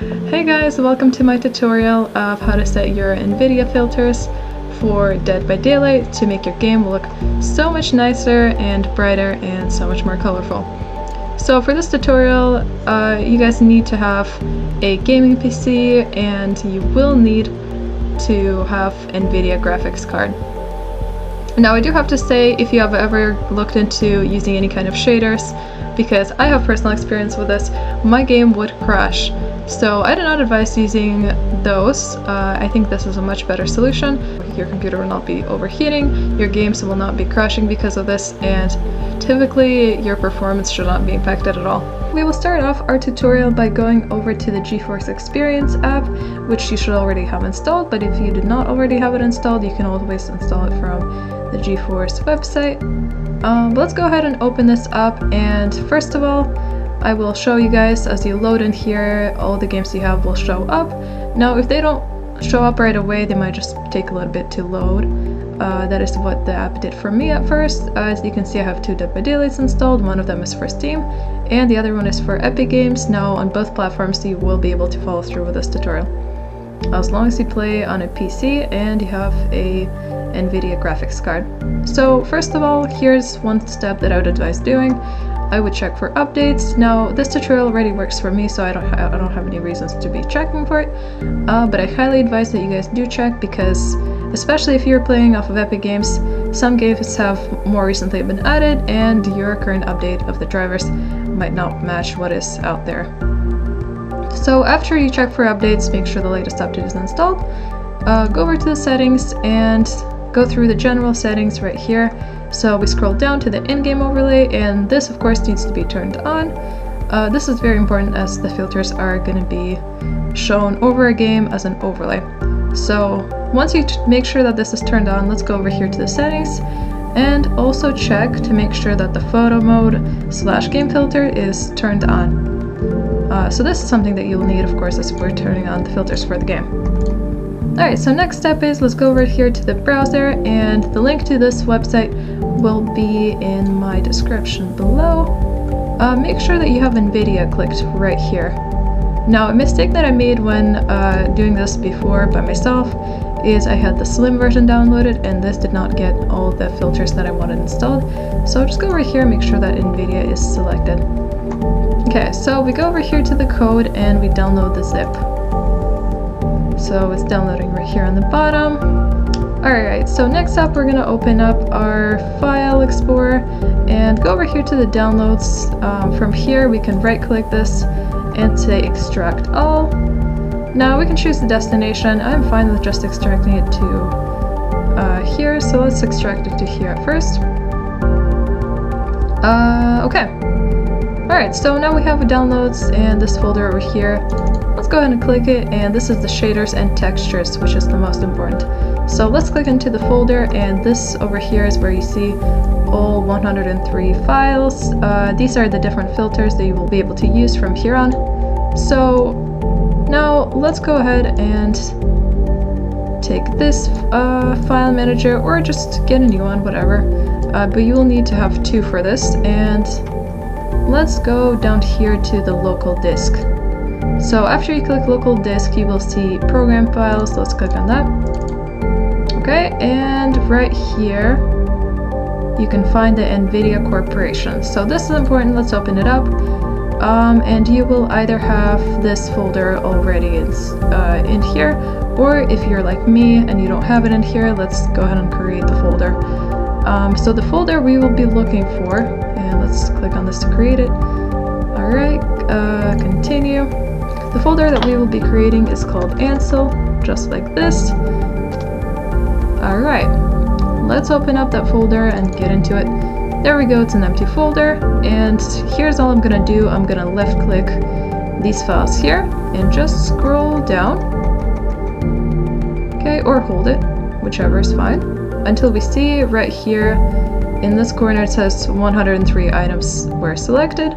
Hey guys, welcome to my tutorial of how to set your Nvidia filters for Dead by Daylight to make your game look so much nicer and brighter and so much more colorful. So for this tutorial, you guys need to have a gaming PC and you will need to have Nvidia graphics card. Now I do have to say, if you have ever looked into using any kind of shaders, because I have personal experience with this, my game would crash. So I do not advise using those. I think this is a much better solution. Your computer will not be overheating, your games will not be crashing because of this, and typically your performance should not be impacted at all. We will start off our tutorial by going over to the GeForce Experience app, which you should already have installed, but if you did not already have it installed, you can always install it from the GeForce website. Let's go ahead and open this up, and first of all, I will show you guys as you load in here, all the games you have will show up. Now if they don't show up right away, they might just take a little bit to load. That is what the app did for me at first. As you can see, I have two Dead by Daylights installed. One of them is for Steam and the other one is for Epic Games. Now on both platforms you will be able to follow through with this tutorial, as long as you play on a PC and you have a Nvidia graphics card. So first of all, here's one step that I would advise doing. I would check for updates. Now this tutorial already works for me, so I don't have any reasons to be checking for it, but I highly advise that you guys do check, because especially if you're playing off of Epic Games, some games have more recently been added and your current update of the drivers might not match what is out there. So after you check for updates, make sure the latest update is installed. Go over to the settings and go through the general settings right here. So we scroll down to the in-game overlay, and this of course needs to be turned on. This is very important as the filters are going to be shown over a game as an overlay. So once you make sure that this is turned on, let's go over here to the settings and also check to make sure that the photo mode / game filter is turned on. So this is something that you'll need, of course, as we're turning on the filters for the game. Alright, so next step is, let's go over here to the browser, and the link to this website will be in my description below. Make sure that you have Nvidia clicked right here. Now, a mistake that I made when doing this before by myself is I had the slim version downloaded and this did not get all the filters that I wanted installed. So just go over here and make sure that Nvidia is selected. Okay, so we go over here to the code and we download the zip. So it's downloading right here on the bottom. Alright, so next up we're going to open up our file explorer and go over here to the downloads. From here we can right click this and say extract all. Now we can choose the destination. I'm fine with just extracting it to here, so let's extract it to here at first. Okay. Alright, so now we have downloads and this folder over here. Let's go ahead and click it, and this is the shaders and textures, which is the most important. So let's click into the folder, and this over here is where you see all 103 files. These are the different filters that you will be able to use from here on. So now let's go ahead and take this file manager, or just get a new one, whatever. But you will need to have two for this, and let's go down here to the local disk. So after you click local disk, you will see program files. Let's click on that. Okay, and right here you can find the Nvidia Corporation. So this is important. Let's open it up. And you will either have this folder already in here, or if you're like me and you don't have it in here, let's go ahead and create the folder. So the folder we will be looking for, and let's click on this to create it. Alright, continue. The folder that we will be creating is called Ansel, just like this. Alright, let's open up that folder and get into it. There we go, it's an empty folder, and here's all I'm gonna do. I'm gonna left click these files here and just scroll down. Okay, or hold it, whichever is fine, until we see right here in this corner it says 103 items were selected.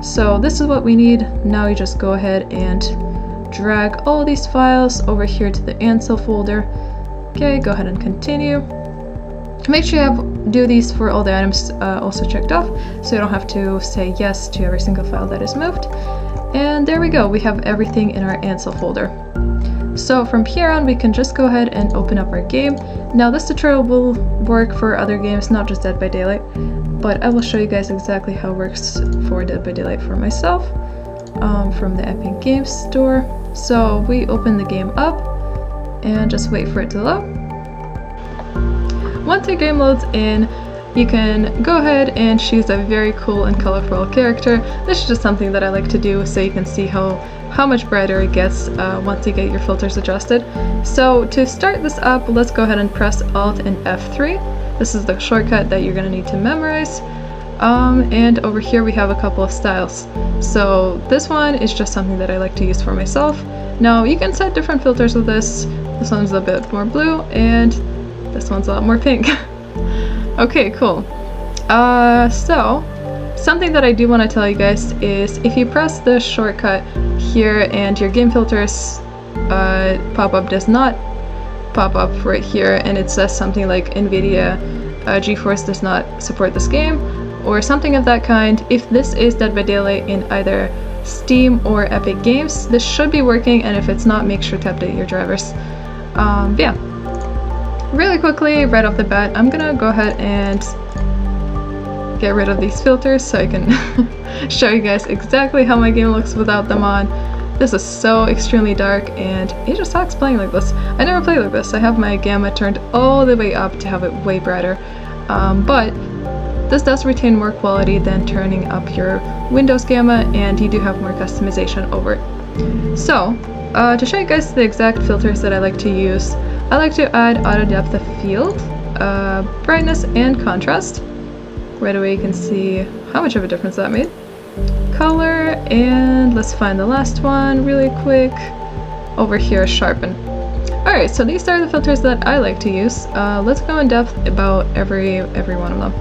So this is what we need. Now you just go ahead and drag all these files over here to the Ansel folder. Okay, go ahead and continue. Make sure you do these for all the items also checked off, so you don't have to say yes to every single file that is moved. And there we go, we have everything in our Ansel folder. So from here on, we can just go ahead and open up our game. Now this tutorial will work for other games, not just Dead by Daylight, but I will show you guys exactly how it works for Dead by Daylight for myself from the Epic Games Store. So we open the game up and just wait for it to load. Once your game loads in, you can go ahead and choose a very cool and colorful character. This is just something that I like to do so you can see how much brighter it gets once you get your filters adjusted. So to start this up, let's go ahead and press Alt and F3. This is the shortcut that you're going to need to memorize. And over here we have a couple of styles. So this one is just something that I like to use for myself. Now you can set different filters with this. This one's a bit more blue and this one's a lot more pink. Okay, cool. So something that I do want to tell you guys is if you press the shortcut here and your game filters pop-up does not pop up right here and it says something like Nvidia GeForce does not support this game or something of that kind, if this is Dead by Daylight in either Steam or Epic Games, this should be working, and if it's not, make sure to update your drivers. Yeah. Really quickly, right off the bat, I'm gonna go ahead and get rid of these filters so I can show you guys exactly how my game looks without them on. This is so extremely dark and it just sucks playing like this. I never play like this. I have my gamma turned all the way up to have it way brighter. But this does retain more quality than turning up your Windows gamma, and you do have more customization over it. So, to show you guys the exact filters that I like to use, I like to add auto depth of field, brightness, and contrast. Right away you can see how much of a difference that made. Color, and let's find the last one really quick. Over here, sharpen. Alright, so these are the filters that I like to use. Let's go in depth about every one of them.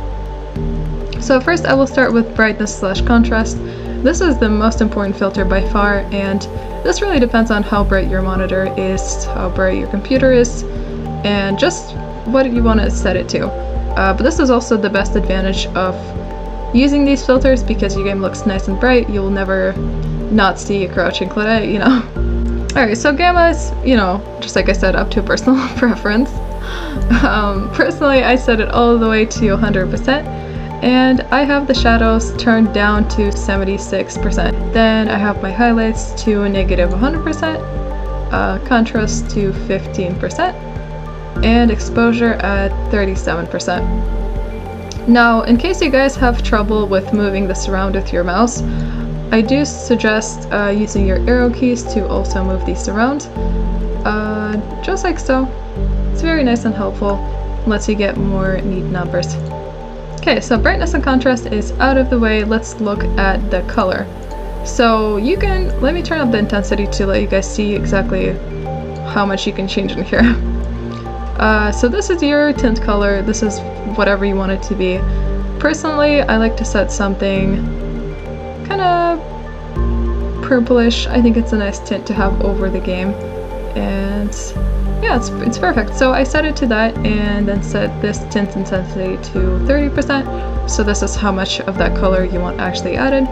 So first I will start with brightness / contrast. This is the most important filter by far, and this really depends on how bright your monitor is, how bright your computer is, and just what you want to set it to. But this is also the best advantage of using these filters because your game looks nice and bright. You will never not see a crouching claudette, you know. Alright, so gamma is, you know, just like I said, up to personal preference. Personally, I set it all the way to 100%. And I have the shadows turned down to 76%. Then I have my highlights to -100%, contrast to 15%, and exposure at 37%. Now, in case you guys have trouble with moving this around with your mouse, I do suggest using your arrow keys to also move these around, just like so. It's very nice and helpful, lets you get more neat numbers. Okay, so brightness and contrast is out of the way. Let's look at the color. So you can, let me turn up the intensity to let you guys see exactly how much you can change in here. So this is your tint color. This is whatever you want it to be. Personally, I like to set something kind of purplish. I think it's a nice tint to have over the game. And yeah, it's perfect. So I set it to that and then set this tint intensity to 30%. So this is how much of that color you want actually added.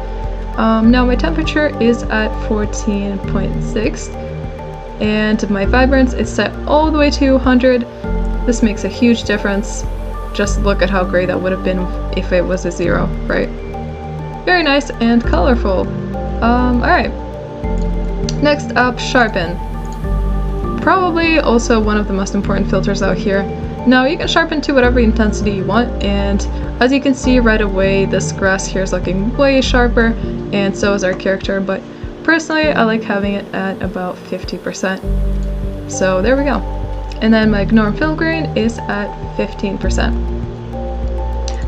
Now my temperature is at 14.6 and my vibrance is set all the way to 100. This makes a huge difference. Just look at how great that would have been if it was a 0, right? Very nice and colorful. Alright. Next up, sharpen. Probably also one of the most important filters out here. Now you can sharpen to whatever intensity you want, and as you can see right away, this grass here is looking way sharper, and so is our character, but personally I like having it at about 50%. So there we go. And then my norm film grain is at 15%.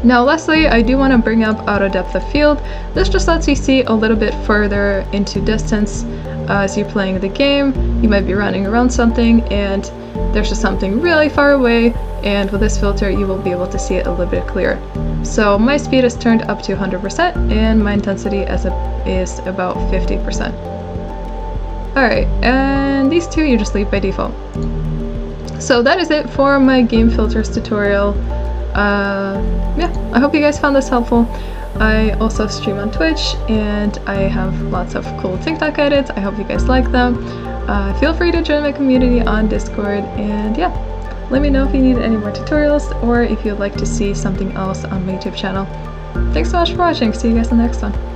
Now lastly, I do want to bring up auto depth of field. This just lets you see a little bit further into distance. As you're playing the game, you might be running around something and there's just something really far away, and with this filter you will be able to see it a little bit clearer. So my speed is turned up to 100% and my intensity is about 50%. Alright, and these two you just leave by default. So that is it for my game filters tutorial. Yeah, I hope you guys found this helpful. I also stream on Twitch, and I have lots of cool TikTok edits. I hope you guys like them. Feel free to join my community on Discord, and yeah, let me know if you need any more tutorials or if you'd like to see something else on my YouTube channel. Thanks so much for watching. See you guys in the next one.